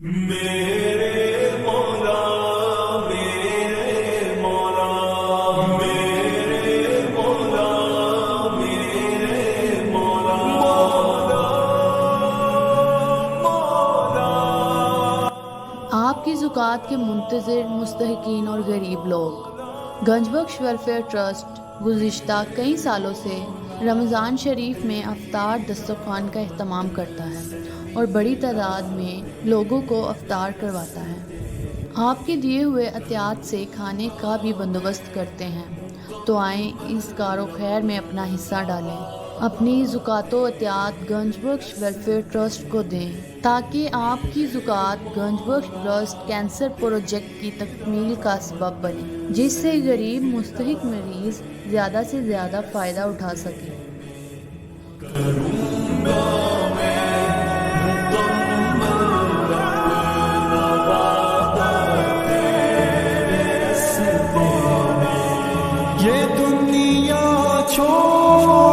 میرے مولا میرے مولا میرے مولا میرے مولا مولا آپ کی زکوٰۃ کے منتظر مستحقین اور غریب لوگ، گنج بخش ویلفیئر ٹرسٹ گزشتہ کئی سالوں سے رمضان شریف میں افطار دسترخوان کا اہتمام کرتا ہے اور بڑی تعداد میں لوگوں کو افطار کرواتا ہے۔ آپ کے دیے ہوئے عطیات سے کھانے کا بھی بندوبست کرتے ہیں، تو آئیں اس کار و خیر میں اپنا حصہ ڈالیں، اپنی زکوٰۃ و عطیات گنج بخش ویلفیئر ٹرسٹ کو دیں تاکہ آپ کی زکوٰۃ Ganj Bakhsh trust cancer project کی تکمیل کا سبب بنے، جس سے غریب مستحق مریض زیادہ سے زیادہ فائدہ اٹھا سکیں۔ یہ دنیا چھوڑ